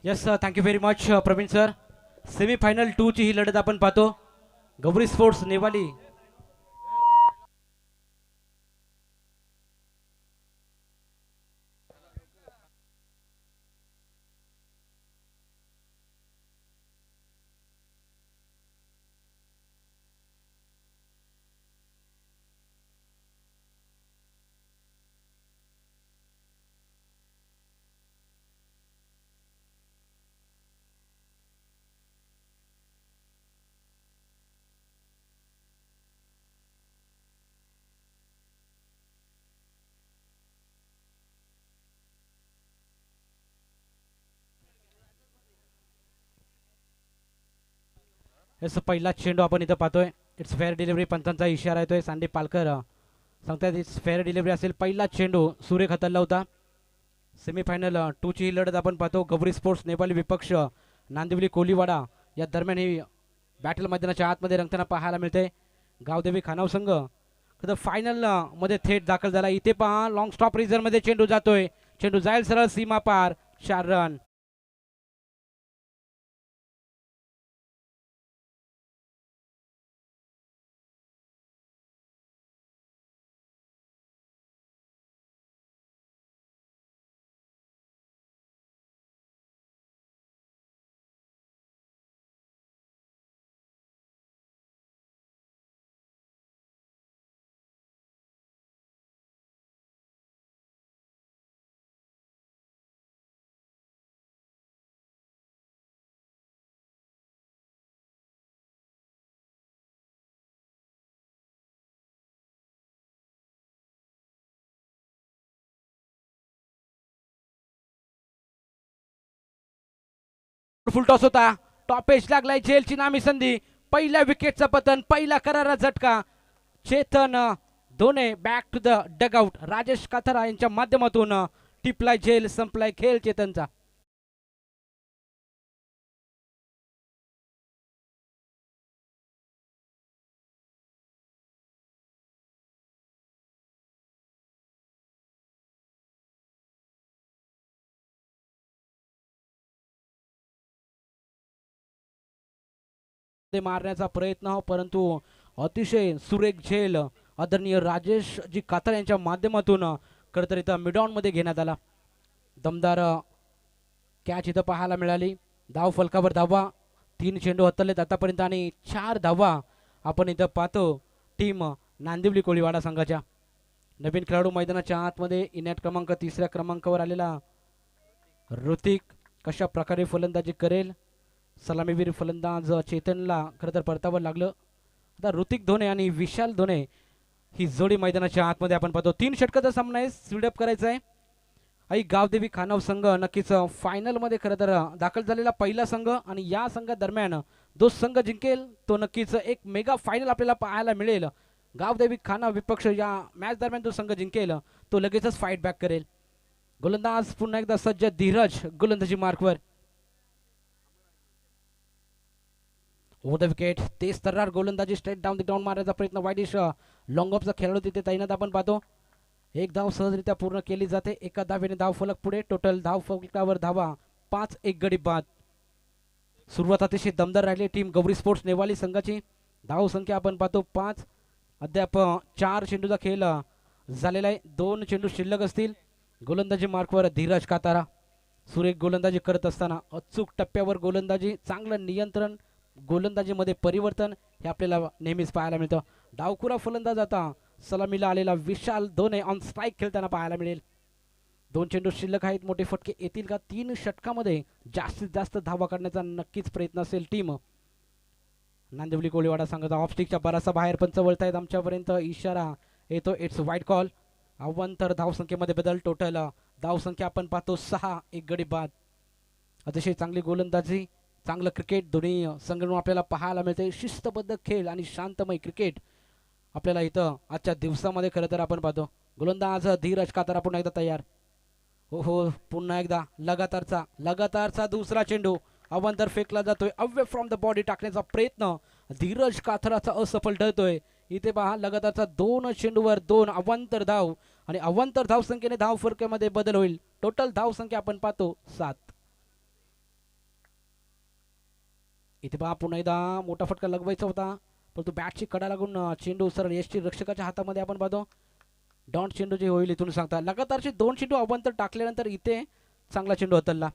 Yes thank you very much Praveen sir. Semifinal 2 ची ही लढत आपण पाहतो. गौरी स्पोर्ट्स नेवाली येस पहिला चेंडू आपण इथं पाहतोय. इट्स फेअर डिलिव्हरी पंचांचा इशारा येतोय. सांडे पालकर सांगतात इट्स फेअर डिलिव्हरी असेल. पहिला चेंडू सुरेख हाताळला होता. सेमीफायनल 2 ची ही लढत आपण पाहतो. गौरी स्पोर्ट्स नेपाली विपक्ष नांदिवली कोलीवाडा या दरम्यान ही बॅटल मैदानाच्या आतमध्ये रंगताना पाहायला मिळते. गावदेवी खानाव संघ तर फायनल मध्ये थेट दाखल झाला. इथे पहा लॉंग स्टॉप रिझर्व मध्ये चेंडू जातोय. चेंडू जाईल सरळ सीमा पार. 4 रन. फुल टॉस होता. टॉपेज लागलाय. झेलची नामी संधी. पहिल्या विकेटचा पतन. पहिला करारा झटका. Chetan Dhone back to the dugout. Rajesh Kathra यांच्या माध्यमातून टिपलाय झेल. संपलाय खेळ चेतनचा. ते मारण्याचा प्रयत्न परंतु अतिशय सुरेख झेल आदरणीय राजेश जी कातर यांच्या माध्यमातून खरं तर इथं मिडॉन मध्ये घेण्यात आला. दमदार कॅच इथं पाहायला मिळाली. धाव फलकावर धावा. 3 चेंडू हतरलेत आतापर्यंत आणि 4 धावा आपण इथं पाहतो टीम नांदिवली कोळीवाडा संघाच्या. नवीन खेळाडू मैदानाच्या आतमध्ये इनॅट क्रमांक 3ऱ्या क्रमांकावर आलेला ऋतिक कशा प्रकारे फलंदाजी करेल. सलामीवीर फलंदाज चेतनला खरं तर परतावं लागलं. आता ऋतिक धोने आणि विशाल धोने ही जोडी मैदानाच्या आतमध्ये आपण पाहतो. 3 षटकाचा सामना आहे. स्पीडअप करायचा आहे. आई गावदेवी खानव संघ नक्कीच फायनलमध्ये खरं तर दाखल झालेला पहिला संघ आणि या संघादरम्यान जो संघ जिंकेल तो नक्कीच एक मेगा फायनल आपल्याला पाहायला मिळेल. गावदेवी खाना विपक्ष या मॅच दरम्यान जो संघ जिंकेल तो लगेचच फाईट बॅक करेल. गोलंदाज पुन्हा एकदा सज्ज. धीरज गोलंदाजी मार्कवर. Over the wicket. तेज तर्रार गोलंदाजी स्ट्रेट डाऊन द ग्राउंड मारण्याचा प्रयत्न. वाईडिश लॉंग ऑफचा खेळाडू तिथे तैनात आपण पाहतो. एक धाव सहजरित्या पूर्ण केली जाते. एका धावेने धाव फलक पुढे. टोटल धाव फलकावर धावा 5. एक गडी बाद. सुरुवात अतिशय दमदार राहिली टीम गौरी स्पोर्ट्स नेवाली संघाची. धाव संख्या आपण पाहतो 5. अद्याप 4 चेंडूचा खेळ झालेला आहे. 2 चेंडू शिल्लक असतील. गोलंदाजी मार्कवर धीरज कातारा. सुरेख गोलंदाजी करत असताना अचूक टप्प्यावर गोलंदाजी. चांगलं नियंत्रण. गोलंदाजीमध्ये परिवर्तन हे आपल्याला नेहमीच पाहायला मिळतं. डावखुरा फलंदाज आता सलामीला आलेला विशाल धोने ऑन स्ट्राईक खेळताना पाहायला मिळेल. 2 चेंडू शिल्लक आहेत. मोठे फटके येतील का. 3 षटकामध्ये जास्तीत जास्त धावा काढण्याचा नक्कीच प्रयत्न असेल टीम नांदिवली कोळीवाडा संघाचा. ऑफस्टिकच्या बराचसा बाहेर पंच वळतायत. आमच्यापर्यंत इशारा येतो इट्स वाईट कॉल. अवांतर धावसंख्येमध्ये बदल. टोटल धावसंख्या आपण पाहतो 6. एक गडी बाद. अतिशय चांगली गोलंदाजी. चांगलं क्रिकेट दोन्ही संघांकडून आपल्याला पाहायला मिळते. शिस्तबद्ध खेळ आणि शांतमय क्रिकेट आपल्याला इथं आजच्या दिवसामध्ये खरं तर आपण पाहतो. गोलंदाज धीरज कातारा पुन्हा एकदा तयार. हो हो पुन्हा एकदा लगातारचा दुसरा चेंडू अवांतर फेकला जातोय. अवे फ्रॉम द बॉडी टाकण्याचा प्रयत्न धीरज काथराचा असफल ठरतोय. इथे पहा लगातारचा 2 चेंडूवर 2 अवांतर धाव आणि अवांतर धाव संख्येने धाव फरकामध्ये बदल होईल. टोटल धाव संख्या आपण पाहतो 7. इथे पहा पुन्हा एकदा मोठा फटका लगवायचा होता, परंतु बॅटची कडा लागून चेंडू सरळ यष्टी रक्षकाच्या हातामध्ये आपण पाहतो. डॉन चेंडू जे होईल इथून सांगता लगातारचे 2 चेंडू अवंतर टाकल्यानंतर इथे चांगला चेंडू हतलला.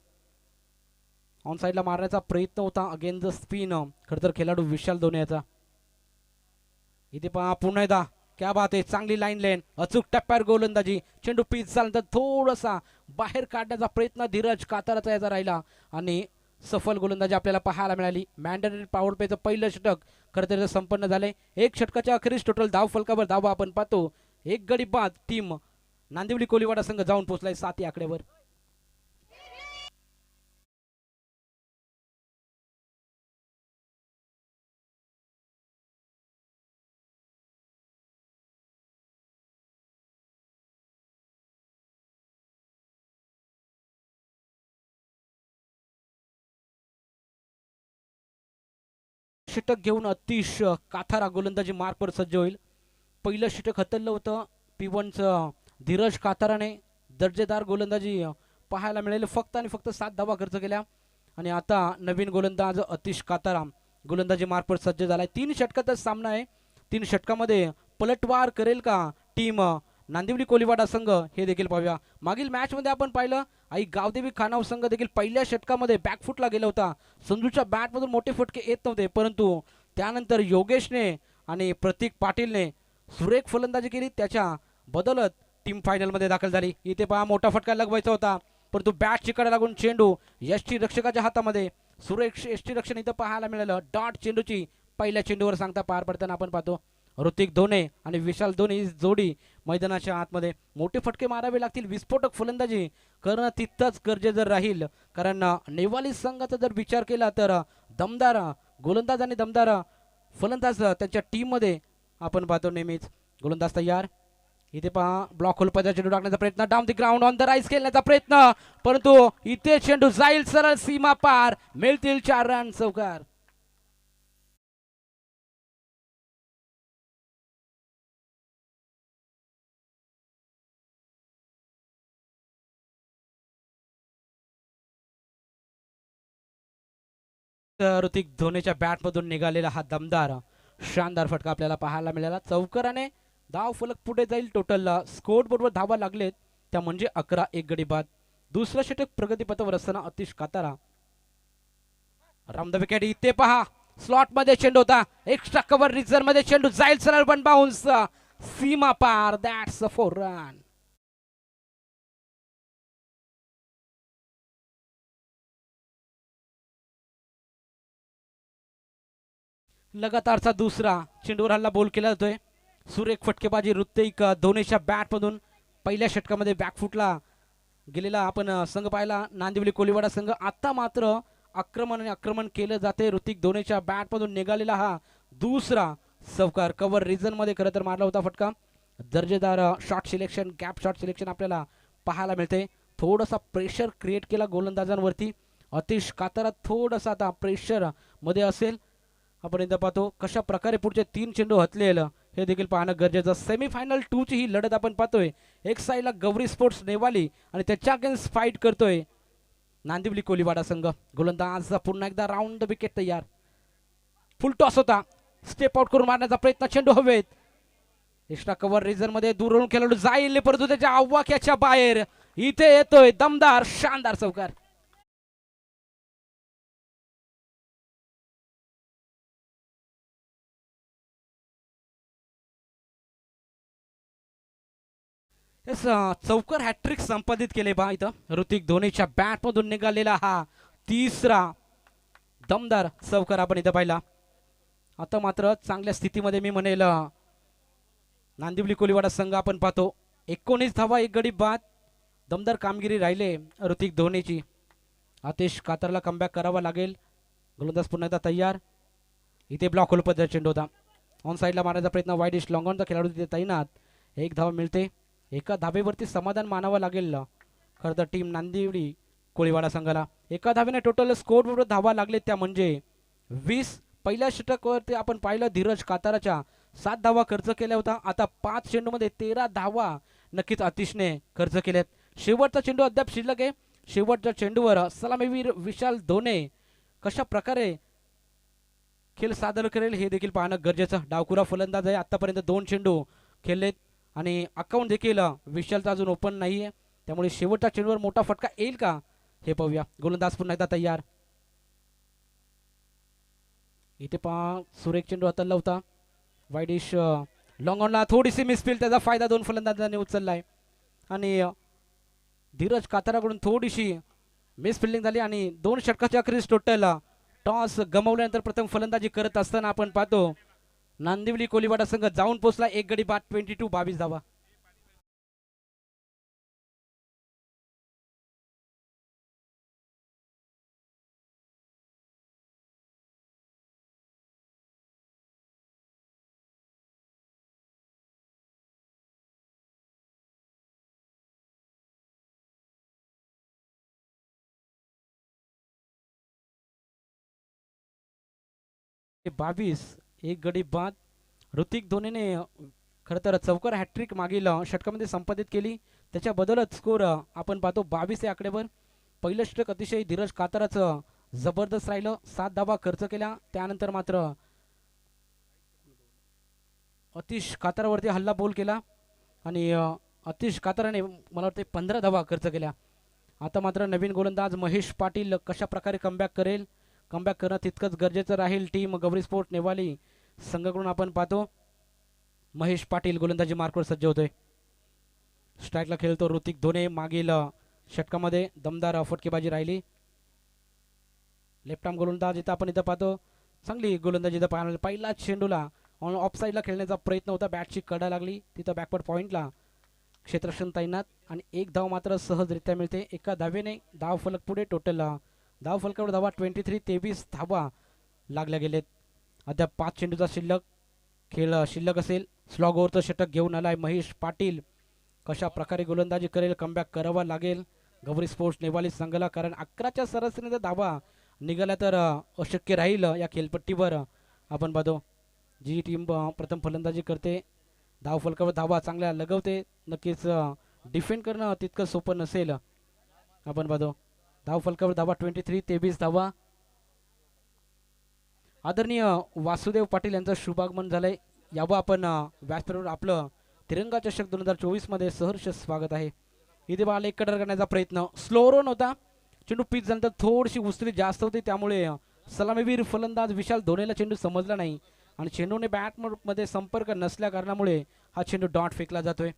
ऑन साईडला मारण्याचा प्रयत्न होता अगेन द स्पिन, खरं तर खेळाडू विशाल धोनी याचा. इथे पहा पुन्हा एकदा क्या बात आहे, चांगली लाईन लेन, अचूक टप्प्यावर गोलंदाजी, चेंडू पीच झाल्यानंतर थोडासा बाहेर काढण्याचा प्रयत्न धीरज काताराचा याचा राहिला आणि सफल गोलंदाजी आपल्याला पाहायला मिळाली. मॅन्डेटरी पॉवर प्लेचं पहिलं षटक खरं तर संपन्न झाले. एक षटकाच्या अखेरीस टोटल धाव फलकावर धावा आपण पाहतो. एक गडी बाद टीम नांदिवली कोलीवाडा संघ जाऊन पोहोचलाय 7 या आकड्यावर. षटक घेऊन अतिश काथारा गोलंदाजी मार्कवर सज्ज होईल. पहिलं षटक हतललं होतं P1चं धीरज काथाराने. दर्जेदार गोलंदाजी पाहायला मिळेल. फक्त आणि फक्त 7 धावा खर्च केल्या आणि आता नवीन गोलंदाज अतिश काथारा गोलंदाजी मार्कवर सज्ज झालाय. 3 षटकातच सामना आहे. 3 षटकामध्ये पलटवार करेल का टीम नांदिवली कोलीवाडा संघ हे देखील पाहूया. मागील मॅचमध्ये आपण पाहिलं आई गावदेवी खानाव संघ देखील पहिल्या षटकामध्ये बॅकफुटला गेला होता. संजूच्या बॅटमधून मोठे फटके येत नव्हते, परंतु त्यानंतर योगेशने आणि प्रतीक पाटीलने सुरेख फलंदाजी केली. त्याच्या बदलत टीम फायनलमध्ये दाखल झाली. इथे पहा मोठा फटका लगवायचा होता, परंतु बॅट चिकडा लागून चेंडू यष्टी रक्षकाच्या हातामध्ये. सुरेख यष्टी रक्षण इथं पाहायला मिळालं. डॉट चेंडूची पहिल्या चेंडूवर सांगता पार पडताना आपण पाहतो. ऋतिक धोने आणि विशाल धोनी ही जोडी मैदानाच्या आतमध्ये. मोठे फटके मारावे लागतील, विस्फोटक फलंदाजी करणं तितकंच गरजेचं राहील, कारण नेवाली संघाचा जर विचार केला तर दमदार गोलंदाज आणि दमदार फलंदाज त्यांच्या टीममध्ये आपण पाहतो नेहमीच. गोलंदाज तयार. इथे पहा ब्लॉक होलपदा चेंडू टाकण्याचा प्रयत्न, down the ground on the rice खेळण्याचा प्रयत्न, परंतु इथे चेंडू जाईल सरळ सीमा पार, मिळतील 4 रन चौकार. ऋतिक धोनीच्या बॅटमधून निघालेला हा दमदार शानदार फटका आपल्याला पाहायला मिळाला. चौकाराने धाव फलक पुढे जाईल. टोटल स्कोर बरोबर धावा लागलेत त्या म्हणजे 11. एक गडी बाद. दुसरं षटक प्रगतीपथावर असताना अतिश कातारा राम द विकेट. इथे पहा स्लॉट मध्ये चेंडू होता, एक्स्ट्रा कव्हर रिझर्व मध्ये चेंडू जाईल सरळ पण बाउन्स सीमा पार. That's a 4 run. लगातारचा दुसरा चेंडूवर हल्ला बोल केला जातोय. सुरेख फटकेबाजी ऋतिक धोनीच्या बॅटमधून पहिल्या षटकामध्ये बॅकफुटला गेलेला आपण संघ पाहिला नांदिवली कोलीवाडा संघ. आता मात्र आक्रमण केलं जाते. ऋतिक धोनीच्या बॅटमधून निघालेला हा दुसरा चौकार कव्हर रिजन मध्ये खरं तर मारला होता फटका. दर्जेदार shot selection, gap shot selection आपल्याला पाहायला मिळते. थोडासा प्रेशर क्रिएट केला गोलंदाजांवरती. अतिश कातारा थोडासा आता प्रेशर मध्ये असेल. आपण इथं पाहतो कशा प्रकारे पुढचे 3 चेंडू हतलेलं हे देखील पाहणं गरजेचं. सेमीफायनल 2 ची ही लढत आपण पाहतोय. एक साईडला गौरी स्पोर्ट्स नेवाली आणि त्याच्या अगेन्स्ट फाईट करतोय नांदिवली कोलीवाडा संघ. गोलंदाज पुन्हा एकदा राऊंड द विकेट तयार. फुल टॉस होता, स्टेप आउट करून मारण्याचा प्रयत्न, चेंडू हवेत. एक्स्ट्रा कव्हर रिजन मध्ये दूरवरून खेळाडू जाईल, परंतु त्याच्या आवाक्याच्या बाहेर. इथे येतोय दमदार शानदार चौकार. चौकार हॅट्रिक संपादित केले बा इथं ऋतिक धोनीच्या बॅटमधून निघालेला हा तिसरा दमदार चौकार आपण इथं पाहिला. आता मात्र चांगल्या स्थितीमध्ये मी म्हणेल नांदिवली कोलीवाडा संघ आपण पाहतो. 19 धावा, 1 गडी बाद. दमदार कामगिरी राहिले ऋतिक धोनीची. आतिश कातरला कमबॅक करावा लागेल. गोलंदाज पुन्हा एकदा तयार. इथे ब्लॉक होल पद्धत चेंडू होता, ऑन साईडला मारण्याचा प्रयत्न, वाईडिश लॉंग ऑनचा खेळाडू तिथे तैनात. 1 धावा मिळते. एका धावेवरती समाधान मानावं लागेल खरं तर टीम नांदिवली कोळीवाडा संघाला. एका धावेने टोटल स्कोर बरोबर धावा लागले त्या म्हणजे 20. पहिल्या षटकावरती आपण पाहिलं धीरज काताराच्या 7 धावा खर्च केल्या होता. आता 5 चेंडूमध्ये 13 धावा नक्कीच आतिशने खर्च केल्यात. शेवटचा चेंडू अद्याप शिल्लक आहे. शेवटच्या चेंडूवर सलामीवीर विशाल धोने कशा प्रकारे खेळ सादर करेल हे देखील पाहणं गरजेचं. डावकुरा फलंदाज आहे, आतापर्यंत 2 चेंडू खेळलेत आणि अकाउंट देखील विशालचा अजून ओपन नाहीये, त्यामुळे शेवटच्या चेंडूवर मोठा फटका येईल का हे पाहूया. गोलंदाज पुन्हा एकदा तयार. इथे पहा सुरेख चेंडू हाताला होता. वाईडिश लॉंग ऑनला थोडीशी मिसफील्ड, त्याचा फायदा 2 फलंदाजांनी उचललाय आणि धीरज काताराकडून थोडीशी मिसफिल्डिंग झाली आणि 2 षटकाच्या अखेरीस टोटल टॉस गमावल्यानंतर प्रथम फलंदाजी करत असताना आपण पाहतो नांदिवली कोलीवाडा संघ जाऊन पोहोचला. 1 गडी बाद 22 धावा. बावीस 1 गडी बाद. ऋतिक धोनीने खरं तर चौकार हॅट्रिक मागील षटकामध्ये संपादित केली, त्याच्या बदलच स्कोर आपण पाहतो 22 या आकड्यावर. पहिलं षटक अतिशय धीरज काताराचं जबरदस्त राहिलं, 7 धावा खर्च केल्या. त्यानंतर मात्र अतिश कातारावरती हल्ला बोल केला आणि अतिश काताराने मला वाटते 15 धावा खर्च केल्या. आता मात्र नवीन गोलंदाज महेश पाटील कशा प्रकारे कमबॅक करेल, कमबॅक करणं तितकंच गरजेचं राहील. टीम गौरी स्पोर्ट नेवाली संघाकडून आपण पाहतो महेश पाटील गोलंदाजी मार्कवर सज्ज होतोय. स्ट्राईकला खेळतो ऋतिक धोने. मागील षटकामध्ये दमदार फटकेबाजी राहिली. लेफ्ट आर्म गोलंदाज इथं आपण इथं पाहतो चांगली गोलंदाजी इथं पाहायला. पहिला चेंडूला ऑफ साईडला खेळण्याचा प्रयत्न होता, बॅटची कडा लागली तिथं बॅकवर्ड पॉईंटला क्षेत्ररक्षण तैनात आणि 1 धाव मात्र सहजरित्या मिळते. एका धावेने धाव फलक पुढे. टोटल धाव फलकावर धावा 23 धावा लागल्या गेलेत. अद्याप 5 चेंडूचा खेळ शिल्लक असेल. स्लॉग ओव्हरचं षटक घेऊन आलाय महेश पाटील. कशा प्रकारे गोलंदाजी करेल, कमबॅक करावा लागेल गौरी स्पोर्ट्स नेवाली संघाला, कारण 11च्या सरासरीने धावा निघाल्या तर अशक्य राहील या खेळपट्टीवर. आपण पाहतो जी टीम प्रथम फलंदाजी करते धाव फलकावर धावा चांगल्या लगवते, नक्कीच डिफेंड करणं तितकं सोपं नसेल. आपण पाहतो धाव फलकावर धावा 23 धावा. आदरणीय वासुदेव पाटील यांचं शुभागमन झालंय. यावं आपण व्यासपीठावर आपलं तिरंगा चषक 2024 मध्ये सहर्ष स्वागत आहे. इथे बाल एक कटर करण्याचा प्रयत्न, स्लो रन होता. चेंडू पिच झाल्यानंतर थोडीशी उसळी जास्त होती, त्यामुळे सलामीवीर फलंदाज विशाल धोनीला चेंडू समजला नाही आणि चेंडूने बॅट मध्ये संपर्क नसल्या कारणामुळे हा चेंडू डॉट फेकला जातोय.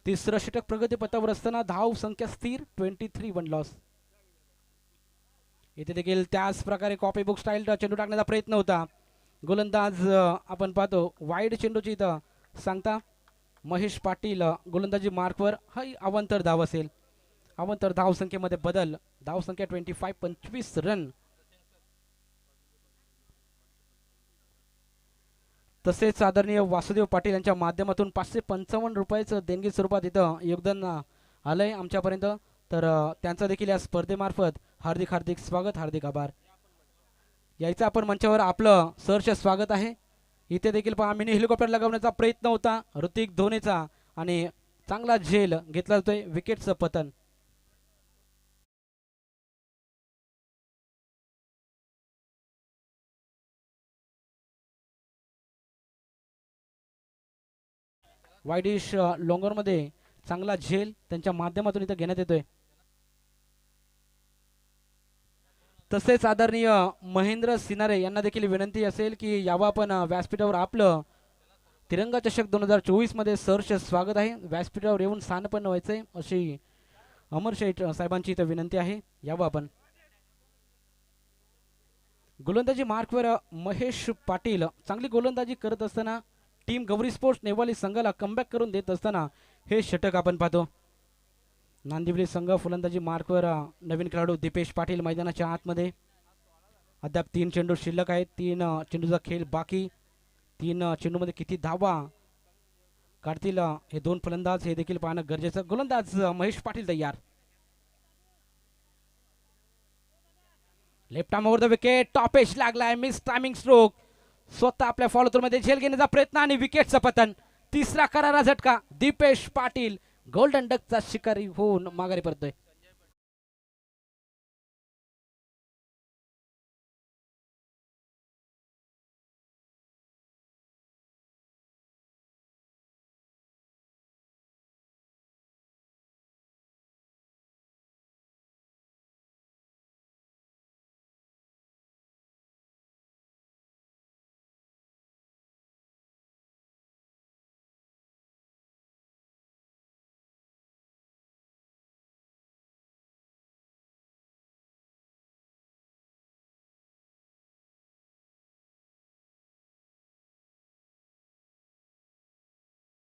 तिसरं षटक प्रगतीपथावर असताना धाव संख्या स्थिर 23 1 लॉस. इथे देखील त्याच प्रकारे कॉपी बुक स्टाईल चेंडू टाकण्याचा प्रयत्न होता. गोलंदाज आपण पाहतो वाईड चेंडूची इथं सांगता महेश पाटील गोलंदाजी मार्कवर. हा अवांतर धाव असेल. अवांतर धाव संख्येमध्ये बदल. धाव संख्या 25 रन. तसेच आदरणीय वासुदेव पाटील यांच्या माध्यमातून 555 रुपयाचं देणगी स्वरूपात इथं योगदान आलंय आमच्यापर्यंत, तर त्यांचं देखील या स्पर्धेमार्फत हार्दिक हार्दिक स्वागत, हार्दिक आभार. यायचं आपण मंचावर आपलं सहर्ष स्वागत आहे. इथे देखील पहा मिनी हेलिकॉप्टर लगावण्याचा प्रयत्न होता ऋतिक धोनीचा आणि चांगला झेल घेतला जातोय. विकेटचं पतन. वाईडिश लॉंगरमध्ये चांगला झेल त्यांच्या माध्यमातून इथं घेण्यात येतोय. तसेच आदरणीय महेंद्र सिनारे यांना देखील विनंती असेल की यावं आपण व्यासपीठावर आपलं तिरंगा चषक 2024 मध्ये सहर्ष स्वागत आहे. व्यासपीठावर येऊन स्थानपन्न व्हायचंय अशी अमर शेठ साहेबांची इथं विनंती आहे. यावं आपण. गोलंदाजी मार्कवर महेश पाटील चांगली गोलंदाजी करत असताना टीम गौरी स्पोर्ट्स नेवाली संघाला कमबॅक करून देत असताना हे षटक आपण पाहतो. नांदिवली संघ फलंदाजी मार्कवर नवीन खेळाडू दीपेश पाटील मैदानाच्या आतमध्ये. अद्याप 3 चेंडू शिल्लक आहेत. 3 चेंडूचा खेळ बाकी. 3 चेंडूमध्ये किती धावा काढतील हे 2 फलंदाज हे देखील पाहणं गरजेचं. गोलंदाज महेश पाटील तयार. Left arm over the wicket. Top edge लागलाय. Miss timing stroke. स्वतः आपल्या फॉलो थ्रू मध्ये झेल घेण्याचा प्रयत्न आणि विकेटचं पतन. तिसरा करारा झटका. दीपेश पाटील गोल्डन डकचा शिकारी होऊन माघारी परतोय.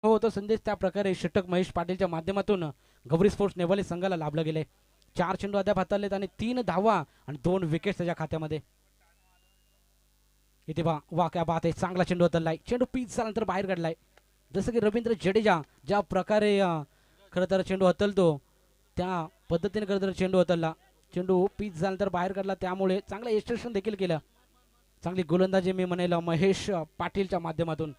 होतो संदेश त्या प्रकारे षटक महेश पाटीलच्या माध्यमातून गौरी स्पोर्ट्स नेवाली संघाला लाभलं गेले. 4 चेंडू अद्याप हाताळलेत आणि 3 धावा आणि 2 विकेट्स त्याच्या खात्यामध्ये. इथे वा क्या बात आहे, चांगला चेंडू हाताळलाय. चेंडू पीच झाल्यानंतर बाहेर काढलाय. जसं की रवींद्र जडेजा ज्या प्रकारे खरं तर चेंडू हाताळतो त्या पद्धतीने खरं तर चेंडू हाताळला. चेंडू पीच झाल्यानंतर बाहेर काढला, त्यामुळे चांगलं एक्सटेन्शन देखील केलं. चांगली गोलंदाजी मी म्हणेल महेश पाटीलच्या माध्यमातून.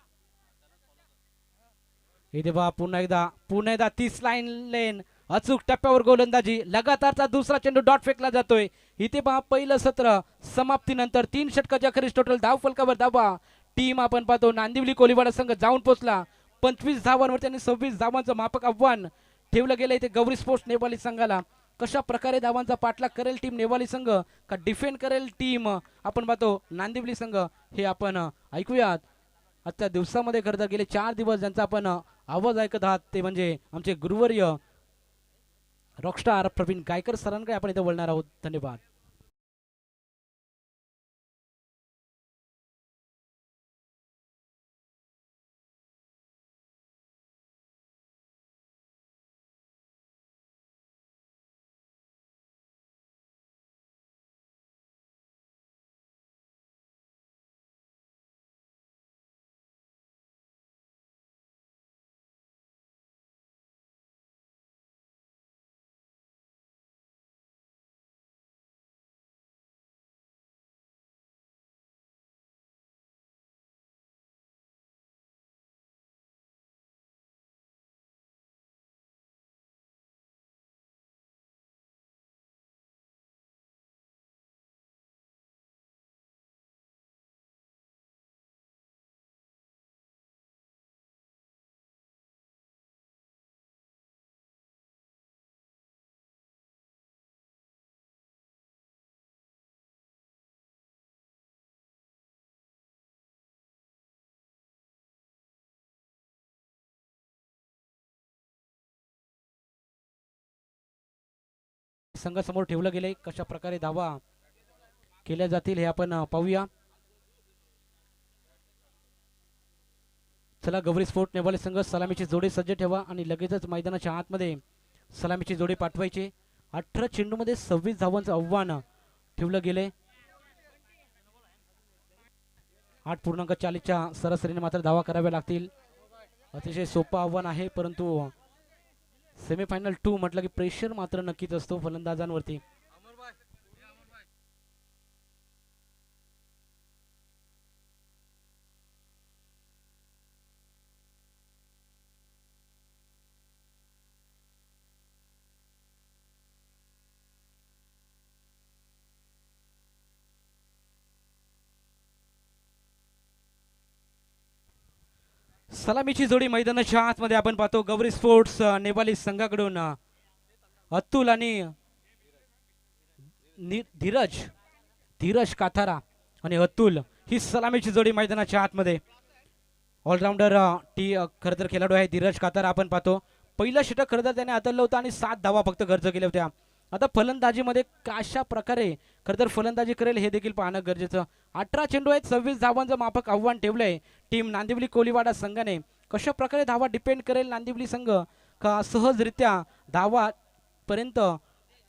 इथे पुन्हा एकदा 30 लाईन लेन अचूक टप्प्यावर गोलंदाजी. लगातारचा दुसरा चेंडू डॉट फेकला जातोय. इथे पहिलं सत्र समाप्तीनंतर 3 षटकाच्या खरीच टोटल धाव फलकावर धावा टीम आपण पाहतो नांदिवली कोलीवाडा संघ जाऊन पोहोचला. 25 धावांवर त्यांनी 26 धावांचं मापक आव्हान ठेवलं गेलं इथे गौरी स्पोर्ट्स नेवाली संघाला. कशा प्रकारे धावांचा पाठलाग करेल टीम नेवाली संघ का डिफेंड करेल टीम आपण पाहतो नांदिवली संघ, हे आपण ऐकूयात. आजच्या दिवसामध्ये खरं गेले 4 दिवस ज्यांचा आपण आवाज ऐकत आहात ते म्हणजे आमचे गुरुवर्य रॉकस्टार प्रवीण गायकर सरांकडे आपण इथे बोलणार आहोत. धन्यवाद. संघासमोर ठेवलं गेले, कशा प्रकारे धावा केल्या जातील हे आपण पाहूया. चला गौरी स्पोर्ट नेवाले संघ सलामीची जोडी सज्ज ठेवा आणि लगेचच मैदानाच्या आतमध्ये सलामीची जोडी पाठवायची. 18 चेंडूमध्ये 26 धावांचं आव्हान ठेवलं गेले. 8.40च्या सरासरीने मात्र धावा कराव्या लागतील. अतिशय सोपं आव्हान आहे, परंतु सेमीफायनल 2 म्हटलं की प्रेशर मात्र नक्कीच असतो फलंदाजांवरती. सलामीची जोडी मैदानाच्या आतमध्ये आपण पाहतो गौरी स्पोर्ट्स नेवाली संघाकडून अतुल आणि धीरज काथारा आणि अतुल ही सलामीची जोडी मैदानाच्या आतमध्ये. ऑलराऊंडर खरं तर खेळाडू आहे धीरज काथारा. आपण पाहतो पहिलं षटक खरं तर त्याने हाताळलं होतं आणि 7 धावा फक्त खर्च केल्या होत्या. आता फलंदाजीमध्ये कशा प्रकारे खरं तर फलंदाजी करेल हे देखील पाहणं गरजेचं. 18 चेंडू आहेत, 26 धावांचं मापक आव्हान ठेवलंय टीम नांदिवली कोलीवाडा संघाने. कशा प्रकारे धावा डिपेंड करेल नांदिवली संघ का सहजरित्या धावा पर्यंत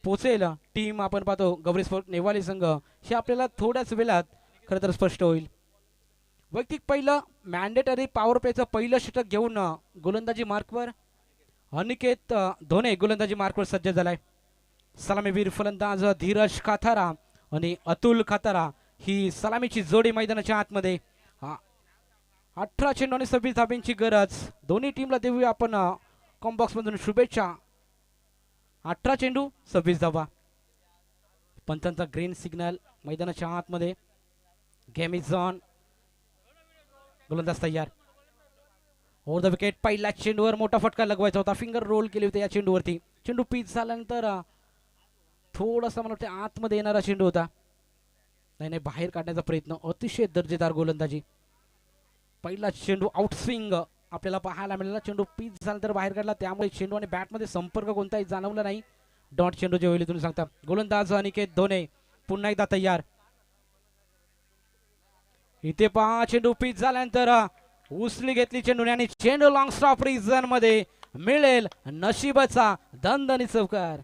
पोचेल टीम आपण पाहतो गौरी स्पोर्ट नेवाली संघ, हे आपल्याला थोड्याच वेळात खरं तर स्पष्ट होईल. वैयक्तिक पहिलं मॅन्डेटरी पॉवर प्लेचं पहिलं षटक घेऊन गोलंदाजी मार्कवर अनिकेत धोने गोलंदाजी मार्कवर सज्ज झालाय. सलामीवीर फलंदाज धीरज काथारा आणि अतुल काथारा ही सलामीची जोडी मैदानाच्या आतमध्ये. 18 चेंडू आणि 26 धाब्यांची गरज. दोन्ही टीमला देऊया आपण कॉम्बॉक्स मधून शुभेच्छा. 18 चेंडू 26 धावा. पंचांचा ग्रीन सिग्नल मैदानाच्या आतमध्ये. Game is on. गोलंदाज तयार. Over the wicket. पहिल्या चेंडूवर मोठा फटका लगवायचा होता, फिंगर रोल केली होती या चेंडूवरती. चेंडू पीच झाल्यानंतर थोडासा मला वाटतं आतमध्ये येणारा चेंडू होता. नाही बाहेर काढण्याचा प्रयत्न. अतिशय दर्जेदार गोलंदाजी. पहिला चेंडू आउट स्विंग आपल्याला पाहायला मिळाला. चेंडू पीच झाल्यानंतर बाहेर काढला, त्यामुळे चेंडू आणि बॅटमध्ये संपर्क कोणताही जाणवला नाही. डॉट चेंडू जे होईल तुम्ही सांगता. गोलंदाज अनिकेत धोने पुन्हा एकदा तयार. इथे पहा चेंडू पीच झाल्यानंतर उसली घेतली चेंडूने आणि चेंडू लॉंग स्टॉप रिझन मध्ये मिळेल नशिबाचा दणदणी चौकार.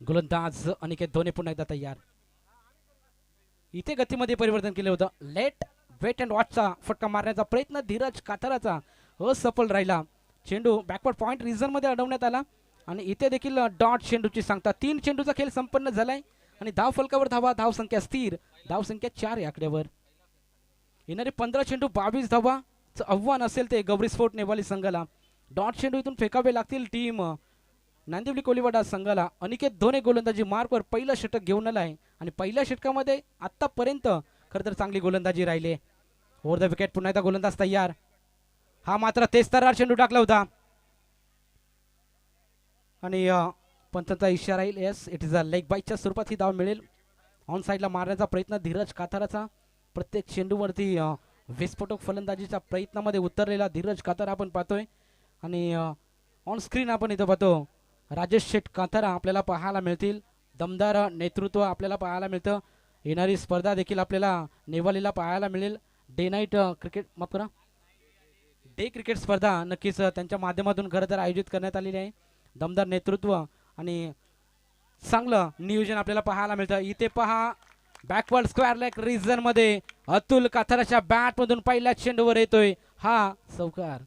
गोलंदाज अनिकेत धोनी पुन्हा एकदा तयार. इथे गतीमध्ये परिवर्तन केले होतं. लेट वेट अँड वॉचचा फटका मारण्याचा प्रयत्न धीरज काथाराचा असफल राहिला. चेंडू बॅकवर्ड पॉइंट रिझन मध्ये अडवण्यात आला आणि इथे देखील डॉट चेंडूची सांगता. 3 चेंडूचा खेळ संपन्न झालाय आणि धाव फलकावर धावा, धाव संख्या स्थिर, धाव संख्या 4 या आकड्यावर. येणारे 15 चेंडू 22 धावाचं आव्हान असेल ते गौरी स्पोर्ट नेवाली संघाला. डॉट चेंडू इथून फेकावे लागतील टीम नांदिवली कोलीवाडा संघाला. अनिकेत धोनी गोलंदाजी मार्कवर पहिलं षटक घेऊन आलाय आणि पहिल्या षटकामध्ये आतापर्यंत खरं तर चांगली गोलंदाजी राहिली. ओव्हर द विकेट पुन्हा एकदा गोलंदाज तयार. हा मात्र तेच तरार चेंडू टाकला होता आणि पंचांचा इशारा येईल. Yes, it is a leg बाईटच्या स्वरूपात ही धाव मिळेल. ऑन साईडला मारण्याचा प्रयत्न धीरज काथाराचा. प्रत्येक चेंडूवरती विस्फोटक फलंदाजीच्या प्रयत्नामध्ये उतरलेला धीरज काथार आपण पाहतोय आणि ऑन स्क्रीन आपण इथं पाहतो राजेश शेठ काथारा आपल्याला पाहायला मिळतील. दमदार नेतृत्व आपल्याला पाहायला मिळतं. येणारी स्पर्धा देखील आपल्याला नेवालीला पाहायला मिळेल. डे नाईट क्रिकेट माफ करा डे क्रिकेट स्पर्धा नक्कीच त्यांच्या माध्यमातून खरं तर आयोजित करण्यात आलेली आहे. दमदार नेतृत्व आणि चांगलं नियोजन आपल्याला पाहायला मिळतं. इथे पहा बॅकवर्ड स्क्वेअर लेग रिजन मध्ये अतुल काथाराच्या बॅट मधून पहिल्या चेंडूवर येतोय हा चौकार.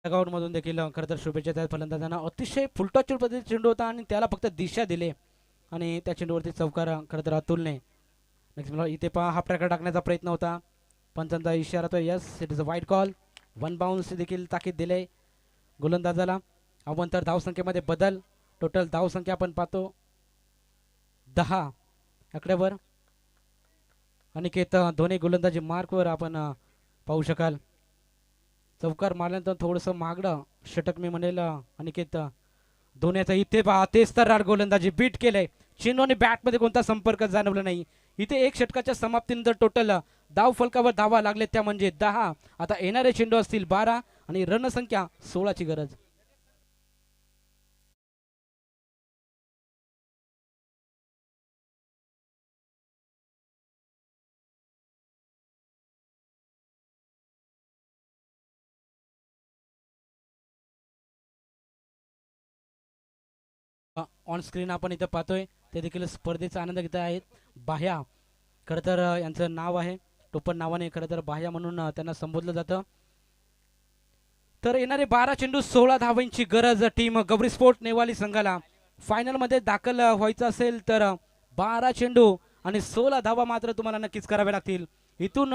मधून देखील खरं तर शुभेच्छा त्या फलंदाजांना. अतिशय फुलटॉच पद्धतीचा चेंडू होता आणि त्याला फक्त दिशा दिले आणि त्या चेंडूवरती चौकार खरं तर अतुलने. नेक्स्ट मला इथे पहा हाफ ट्रॅकर टाकण्याचा प्रयत्न होता. पंचांचा इशारा तो yes, it is a wide call. 1 bounce देखील ताकीद दिले गोलंदाजाला. अवंतर धावसंख्येमध्ये बदल. टोटल धावसंख्या आपण पाहतो 10 आकड्यावर. अनिकेत धोनी गोलंदाजी मार्कवर आपण पाहू शकाल. चौकार मारल्यानंतर थोडंसं मागडं षटक मी म्हणेल अनिकेत धोनीचा. इथे पहा तेच तर गोलंदाजी बीट केलंय. चेंडू आणि बॅटमध्ये कोणता संपर्क जाणवला नाही. इथे एक षटकाच्या समाप्तीनंतर टोटल धाव फलकावर धावा लागले त्या म्हणजे 10. आता येणारे चेंडू असतील 12 आणि रणसंख्या 16 ची गरज. ऑन स्क्रीन आपण इथं पाहतोय ते देखील स्पर्धेचा आनंद घेत आहेत. बाह्या खरं तर यांचं नाव आहे. टोपण नावाने खरं तर बाह्या म्हणून त्यांना संबोधलं जातं. तर येणारे 12 चेंडू 16 धावांची गरज टीम गौरी स्पोर्ट नेवाली संघाला. फायनल मध्ये दाखल व्हायचं असेल तर 12 चेंडू आणि 16 धावा मात्र तुम्हाला नक्कीच कराव्या लागतील. इथून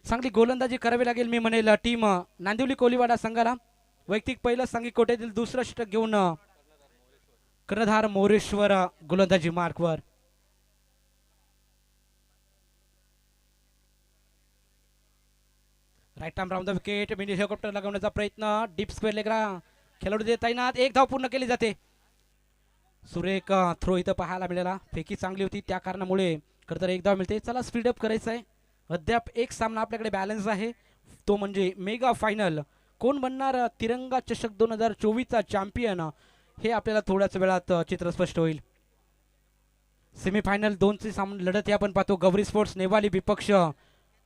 चांगली गोलंदाजी करावी लागेल मी म्हणेल टीम नांदिवली कोलीवाडा संघाला. वैयक्तिक पहिलं सांगी कोट्यातील दुसरं षटक घेऊन कर्णधार मोरेश्वर गोलंदाजी मार्कवर. Right arm round the wicket. Mini helicopter लगावण्याचा प्रयत्न. डीप स्क्वेअर लेगला खेळाडू देत तैनात. एक धाव पूर्ण केली जाते. सुरेख थ्रो इथं पाहायला मिळाला. फेकी चांगली होती त्या कारणामुळे खरं तर एक धाव मिळते. चला स्पीडअप करायचं आहे. अद्याप एक सामना आपल्याकडे बॅलन्स आहे तो म्हणजे मेगा फायनल. कोण बनणार तिरंगा चषक 2024चा चॅम्पियन हे आपल्याला थोड्याच वेळात चित्र स्पष्ट होईल. सेमीफायनल 2ची सामना लढत आपण पाहतो. गौरी स्पोर्ट्स नेवाली विपक्ष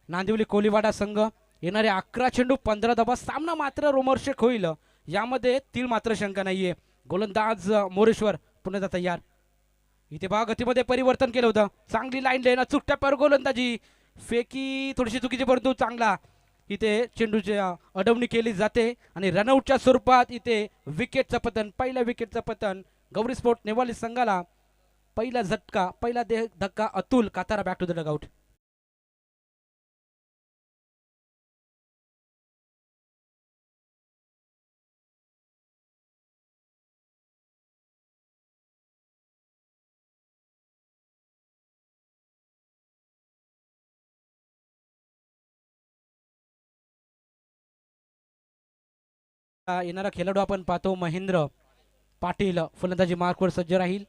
नांदिवली कोलीवाडा संघ. येणारे 11 चेंडू 15 धावा. सामना मात्र रोमहर्षक होईल यामध्ये तील मात्र शंका नाहीये. गोलंदाज मोरेश्वर पुन्हा तयार. इथे बघा गतीमध्ये परिवर्तन केलं होतं. चांगली लाईन लेना चुकट्यावर गोलंदाजी. फेकी थोडीशी चुकीची परंतु चांगला इथे चेंडूची अडवणी केली जाते आणि रनआउटच्या स्वरूपात इथे विकेटचं पतन. पहिल्या विकेटचं पतन गौरी स्पोर्ट नेवाली संघाला. पहिला झटका, पहिला धक्का Atul Katara back to the dugout. येणारा खेळाडू आपण पाहतो महेंद्र पाटील फलंदाजी मार्कवर सज्ज राहील.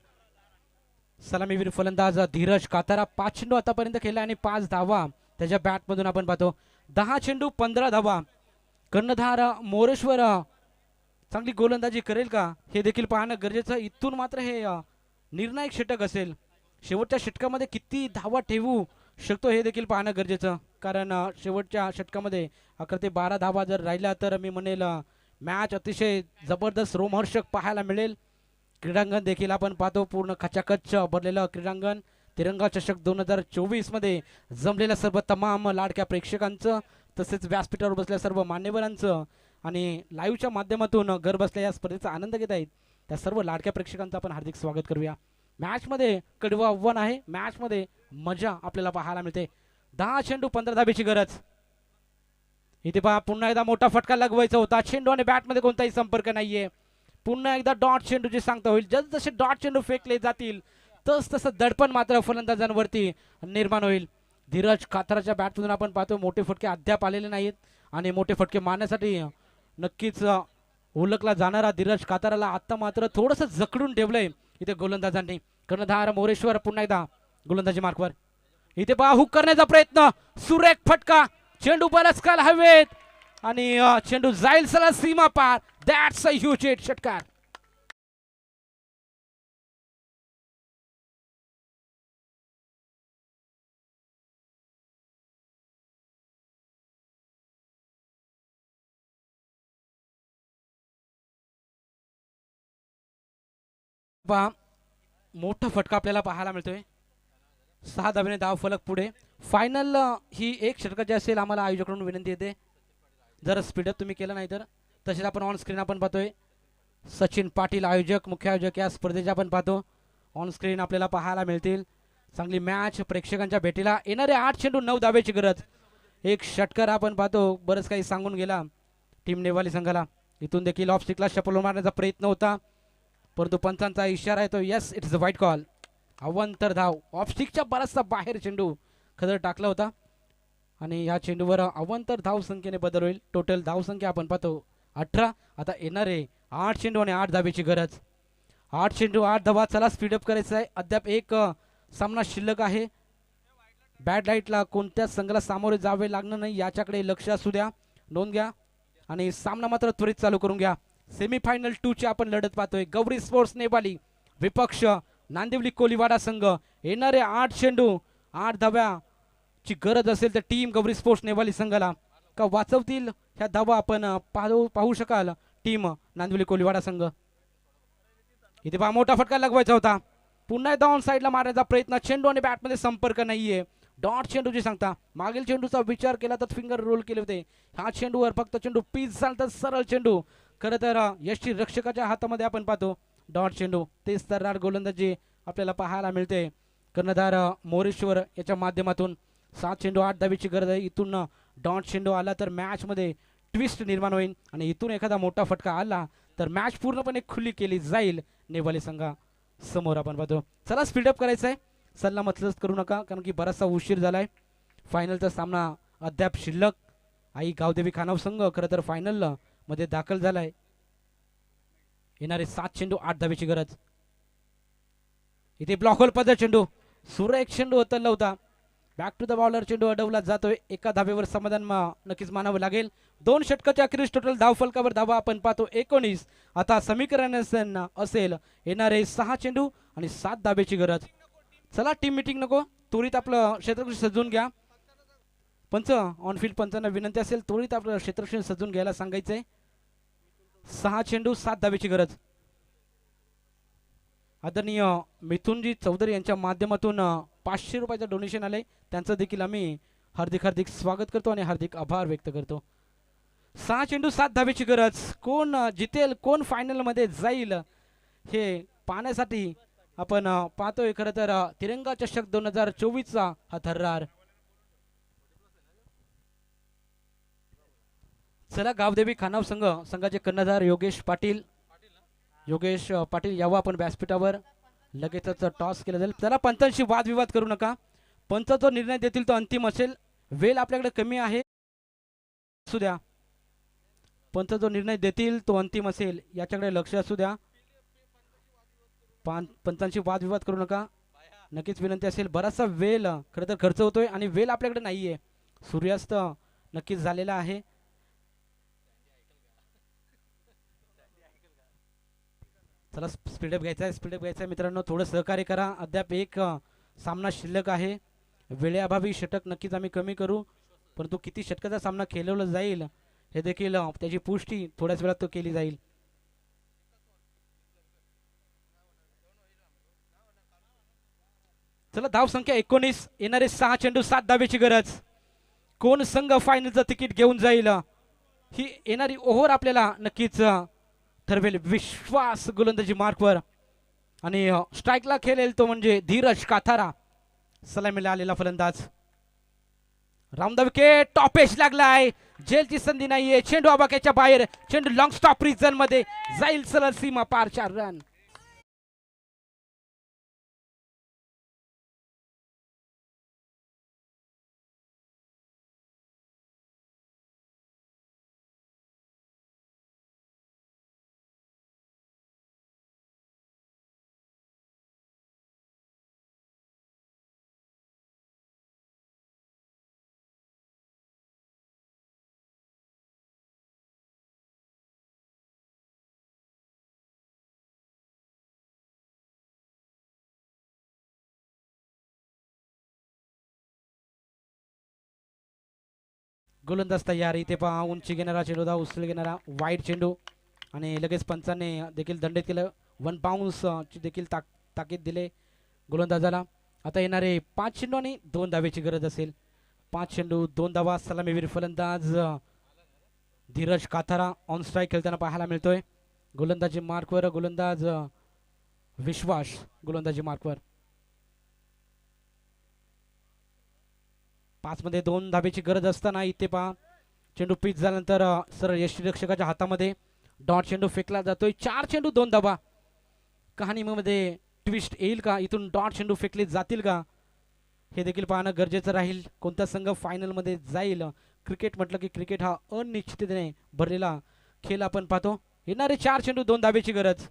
सलामीवीर फलंदाज धीरज कातारा 5 चेंडू आतापर्यंत खेळला आणि 5 धावा त्याच्या बॅटमधून आपण पाहतो. 10 चेंडू 15 धावा. कर्णधार मोरेश्वर चांगली गोलंदाजी करेल का हे देखील पाहणं गरजेचं. इथून मात्र हे निर्णायक षटक असेल. शेवटच्या षटकामध्ये किती धावा ठेवू शकतो हे देखील पाहणं गरजेचं, कारण शेवटच्या षटकामध्ये 11 ते 12 धावा जर राहिल्या तर मी म्हणेल मॅच अतिशय जबरदस्त रोमहर्षक पाहायला मिळेल. क्रीडांगण देखील आपण पाहतो पूर्ण खचाखच भरलेलं क्रीडांगण. तिरंगा चषक 2024 मध्ये जमलेल्या सर्व तमाम लाडक्या प्रेक्षकांचं, तसेच व्यासपीठावर बसलेल्या सर्व मान्यवरांचं आणि लाईव्हच्या माध्यमातून घर बसल्या या स्पर्धेचा आनंद घेत आहेत त्या सर्व लाडक्या प्रेक्षकांचं आपण हार्दिक स्वागत करूया. मॅचमध्ये कडवं आव्हान आहे, मॅचमध्ये मजा आपल्याला पाहायला मिळते. 10 चेंडू 15 धाबेची गरज. इथे पहा पुन्हा एकदा मोठा फटका लगवायचा होता. चेंडू आणि बॅटमध्ये कोणताही संपर्क नाहीये. पुन्हा एकदा डॉट चेंडूची सांगता होईल. जसे डॉट चेंडू फेकले जातील तसं दडपण मात्र फलंदाजांवरती निर्माण होईल. धीरज काताराच्या बॅटमधून आपण पाहतो मोठे फटके अद्याप आलेले नाहीत आणि मोठे फटके मारण्यासाठी नक्कीच ओळखला जाणारा धीरज काताराला आता मात्र थोडंसं जखडून ठेवलंय इथे गोलंदाजांनी. कर्णधार मोरेश्वर पुन्हा एकदा गोलंदाजी मार्कवर. इथे पहा हुक करण्याचा प्रयत्न, सुरेख फटका, चेंडू बरंच काल हवेत आणि चेंडू जाईल सला सीमा पार. That's a huge hit. षटकार. पहा मोठा फटका आपल्याला पाहायला मिळतोय. 6 धाब्याने धाव फलक पुढे. फायनल ही एक षटकाची असेल. आम्हाला आयोजकांकडून विनंती येते जर स्पीडअप तुम्ही केलं नाही तर. तसेच आपण ऑन स्क्रीन आपण पाहतोय सचिन पाटील आयोजक, मुख्य आयोजक या स्पर्धेचे आपण पाहतो ऑन स्क्रीन आपल्याला पाहायला मिळतील. चांगली मॅच प्रेक्षकांच्या भेटीला. येणारे 8 चेंडू 9 धाब्याची गरज. एक षटकार आपण पाहतो बरंच काही सांगून गेला टीम नेवाली संघाला. इथून देखील ऑफ स्टिकला शपल मारण्याचा प्रयत्न होता परंतु पंचांचा इशारा येतो. Yes, it is a wide call. अवंतर धाव. ऑफस्टिकच्या बराचसा बाहेर चेंडू खदर टाकला होता आणि या चेंडूवर अवंतर धाव संख्येने बदल होईल. टोटल धाव संख्या आपण पाहतो 18. आता येणारे 8 चेंडू आणि 8 धाबेची गरज. 8 चेंडू 8 धावा. चला स्पीडअप करायचं आहे. अद्याप एक सामना शिल्लक आहे. बॅड लाईटला कोणत्याच संघाला सामोरे जावे लागणार नाही याच्याकडे लक्ष असू द्या, नोंद घ्या आणि सामना मात्र त्वरित चालू करून घ्या. सेमीफायनल 2 ची आपण लढत पाहतोय. गौरी स्पोर्ट्स नेवाली विपक्ष नांदिवली कोलीवाडा संघ. येणारे 8 चेंडू 8 धाव्याची गरज असेल तर टीम गौरी स्पोर्ट्स नेवाली संघाला का वाचवतील ह्या धावा आपण पाहू शकाल टीम नांदिवली कोलीवाडा संघ. इथे पहा मोठा फटका लगवायचा होता. पुन्हा एकदा ऑन साईडला मारण्याचा प्रयत्न. चेंडू आणि बॅटमध्ये संपर्क नाहीये. डॉट चेंडूची सांगता. मागील चेंडूचा विचार केला तर फिंगर रोल केले होते. ह्या चेंडूवर फक्त चेंडू पीच झाला तर सरळ चेंडू. खरं तर यष्टी रक्षकाच्या हातामध्ये आपण पाहतो डॉट चेंडू. तेच तर्रार गोलंदाजी आपल्याला पाहायला मिळते कर्णधार मोरेश्वर याच्या माध्यमातून. 7 चेंडू 8 धावेची गरज आहे. इथून डॉट चेंडू आला तर मॅचमध्ये ट्विस्ट निर्माण होईल आणि इथून एखादा मोठा फटका आला तर मॅच पूर्णपणे खुली केली जाईल नेवाली संघा समोर आपण पाहतो. चला स्पीडअप करायचं आहे. सल्ला मचलत करू नका कारण की बराचसा उशीर झालाय. फायनलचा सामना अद्याप शिल्लक. आई गावदेवी खानाव संघ खरं तर फायनल मध्ये दाखल झालाय. येणारे 7 चेंडू 8 धावेची गरज. इथे ब्लॉक होल पद्धत चेंडू. सुरेख चेंडू उतरला होता. बॅक टू द बॉलर चेंडू अडवला जातोय. एका धावेवर समाधान नक्कीच मानावं लागेल. 2 षटकाच्या अखेरीस टोटल धाव फलकावर धावा आपण पाहतो 19. आता समीकरण असेल येणारे 6 चेंडू आणि 7 धावेची गरज. चला टीम मीटिंग नको, त्वरित आपलं क्षेत्ररक्षण सजवून घ्या. पंच ऑनफिल्ड पंचांना विनंती असेल त्वरित आपलं क्षेत्ररक्षण सजवून घ्यायला सांगायचंय. 6 चेंडू 7 धावेची गरज. आदरणीय मिथुनजी चौधरी यांच्या माध्यमातून 500 रुपयाचं डोनेशन आलंय. त्यांचं देखील आम्ही हार्दिक हार्दिक स्वागत करतो आणि हार्दिक आभार व्यक्त करतो. 6 चेंडू 7 धावेची गरज. कोण जितेल, कोण फायनल मध्ये जाईल हे पाहण्यासाठी आपण पाहतोय खरं तर तिरंगा चषक 2024चा हा थर्रार. चला गावदेवी खानाव संघाचे कर्णधार योगेश पाटील यावं आपण व्यासपीठावर. लगेचच टॉस केला जाईल. त्याला पंचांशी वादविवाद करू नका. पंच जो निर्णय देतील तो अंतिम असेल. वेळ आपल्याकडे कमी आहे, असू द्या. पंच जो निर्णय देतील तो अंतिम असेल याच्याकडे लक्ष असू द्या. पंचांशी वादविवाद करू नका, नक्कीच विनंती असेल. बराचसा वेळ खरं तर खर्च होतोय आणि वेळ आपल्याकडे नाहीये. सूर्यास्त नक्कीच झालेला आहे. चला स्पीडअप घ्यायचा आहे मित्रांनो, थोडं सहकार्य करा. अद्याप एक सामना शिल्लक आहे. वेळेअभावी षटक नक्कीच आम्ही कमी करू, परंतु किती षटकाचा सामना खेळवला जाईल हे देखील त्याची पुष्टी थोड्याच वेळात तो केली जाईल. चला धाव संख्या 19, येणारे 6 चेंडू 7 धावेची गरज. कोण संघ फायनलचं तिकीट घेऊन जाईल ही येणारी ओव्हर आपल्याला नक्कीच ठरवेल. विश्वास गोलंदाजी मार्कवर आणि स्ट्राईकला खेळेल तो म्हणजे धीरज काथारा, सलामीला आलेला फलंदाज. रामदा विकेट, टॉपेश लागलाय, जेलची संधी नाहीये. चेंडू आबाक्याच्या बाहेर, चेंडू लॉंग स्टॉप रिजन मध्ये जाईल, सरळ सीमा पार, 4 रन. गोलंदाज तयार. इथे पहा उंची घेणारा चेंडू, धाव उचल घेणारा वाईट चेंडू आणि लगेच पंचाने देखील दंडित केलं. 1 बाउन्स ची देखील ताकीद दिले गोलंदाजाला. आता येणारे 5 चेंडू आणि 2 धावेची गरज असेल. 5 चेंडू 2 धावा. सलामीवीर फलंदाज धीरज काथारा ऑन स्ट्राईक खेळताना पाहायला मिळतोय. गोलंदाजी मार्कवर गोलंदाज विश्वास गोलंदाजी मार्कवर. 5 मध्ये 2 धावेची गरज असताना इथे पहा चेंडू पिच झाल्यानंतर सरळ यष्टीरक्षकाच्या हातामध्ये डॉट चेंडू फेकला जातोय. 4 चेंडू 2 धावा. कहाणीमध्ये ट्विस्ट येईल का? इथून डॉट चेंडू फेकले जातील का? हे देखील पाहणं गरजेचं राहील. कोणता संघ फायनलमध्ये जाईल? क्रिकेट म्हटलं की क्रिकेट हा अनिश्चिततेने भरलेला खेळ आपण पाहतो. येणारे 4 चेंडू 2 धावेची गरज.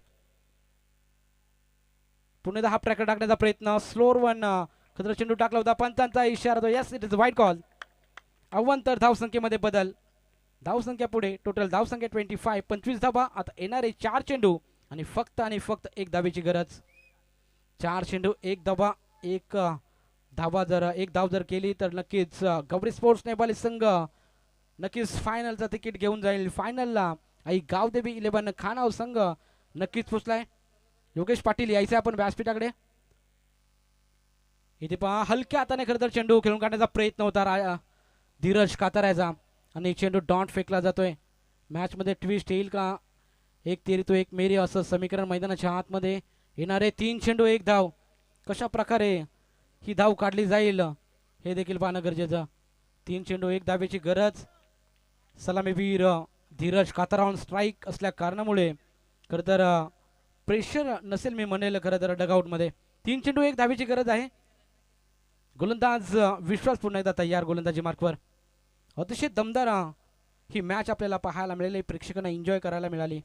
पुन्हा हाफ ट्रॅकर टाकण्याचा प्रयत्न, स्लोअर 1 खतरा चेंडू टाकला होता. पंचांचा इशारा तो, यस इट इज वाईट कॉल. अव्वंतर धावसंख्येमध्ये बदल. धावसंख्या पुढे टोटल धावसंख्या 25, 25 धावा. आता येणारे 4 चेंडू आणि फक्त 1 धावेची गरज. 4 चेंडू 1 धावा. 1 धावा जर 1 धाव जर केली तर नक्कीच गवरी स्पोर्ट्स नेपाली संघ नक्कीच फायनलचं तिकीट घेऊन जाईल. फायनलला आई गावदेवी 11 खानाव संघ नक्कीच पोचलाय. योगेश पाटील यायचं आपण व्यासपीठाकडे. इथे पहा हलक्या हाताने खरं तर चेंडू खेळून काढण्याचा प्रयत्न होता धीरज काताराचा आणि चेंडू डॉट फेकला जातोय. मॅच मध्ये ट्विस्ट येईल का? 1 तेरी तो 1 मेरी असं समीकरण मैदानाच्या आतमध्ये. येणारे 3 चेंडू 1 धाव. कशा प्रकारे ही धाव काढली जाईल हे देखील पाहणं गरजेचं. 3 चेंडू 1 धावेची गरज. सलामीवीर धीरज कातारा ऑन स्ट्राईक असल्या कारणामुळे खरं तर प्रेशर नसेल मी म्हणेल खरं तर डगआउटमध्ये. 3 चेंडू 1 धावेची गरज आहे. गोलंदाज विश्वास पुन्हा एकदा तयार गोलंदाजी मार्कवर. अतिशय दमदार ही मॅच आपल्याला पाहायला मिळाली, प्रेक्षकांना एन्जॉय करायला मिळाली.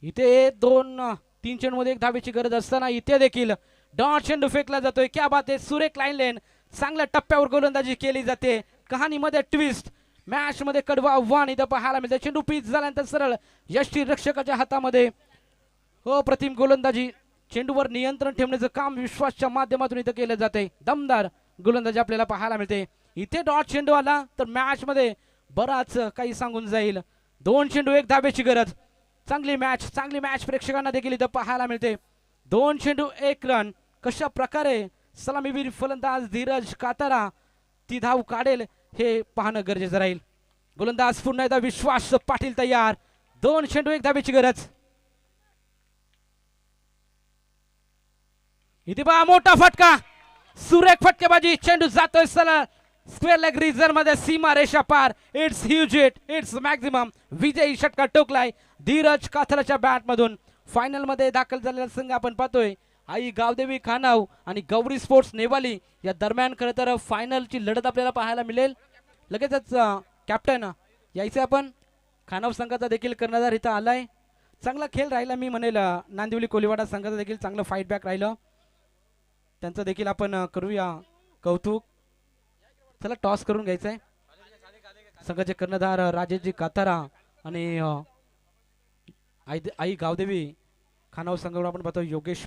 इथे 2-3 चेंडूमध्ये 1 धावेची गरज असताना इथे देखील डॉट चेंडू फेकला जातोय. क्या बात आहे, सुरेख लाईन लेन, चांगल्या टप्प्यावर गोलंदाजी केली जाते. कहाणीमध्ये ट्विस्ट, मॅच मध्ये कडवा आव्हान इथं पाहायला मिळते. चेंडू पिच झाल्यानंतर सरळ यष्टी रक्षकाच्या हातामध्ये अप्रतिम गोलंदाजी. चेंडूवर नियंत्रण ठेवण्याचं काम विश्वासच्या माध्यमातून इथं केलं जाते. दमदार गोलंदाजी आपल्याला पाहायला मिळते. इथे डॉट चेंडू आला तर मॅच मध्ये बराच काही सांगून जाईल. 2 चेंडू 1 धावेची गरज. चांगली मॅच प्रेक्षकांना देखील इथं पाहायला मिळते. 2 चेंडू 1 रन. कशा प्रकारे सलामीवीर फलंदाज धीरज कातारा ती धाव काढेल हे पाहणं गरजेचं राहील. गोलंदाज पुन्हा एकदा विश्वास पाटील तयार. 2 चेंडू 1 धावेची गरज. इथे पहा मोठा फटका, सुरेख फटकेबाजी, चेंडू जातोय सरळ स्क्वेअर लेग रिजन मध्ये, सीमा रेषा पार. It's huge hit, it's maximum. विजयी षटकार टोकलाय धीरज काथरच्या बॅट मधून. फायनल मध्ये दाखल झालेला संघ आपण पाहतोय आई गावदेवी खानाव आणि गौरी स्पोर्ट्स नेवाली या दरम्यान. खरं तर फायनलची लढत आपल्याला पाहायला मिळेल. लगेचच कॅप्टन यायचे आपण. खानाव संघाचा देखील कर्णधार इथं आलाय. चांगला खेळ राहिला मी म्हणेल. नांदिवली कोलीवाडा संघाचा देखील चांगलं फाईट बॅक राहिलं. त्यांचं देखील आपण करूया कौतुक. चला टॉस करून घ्यायचंय. संघाचे कर्णधार राजेशजी कातारा आणि आई गावदेवी खानाव संघावर आपण पाहतो योगेश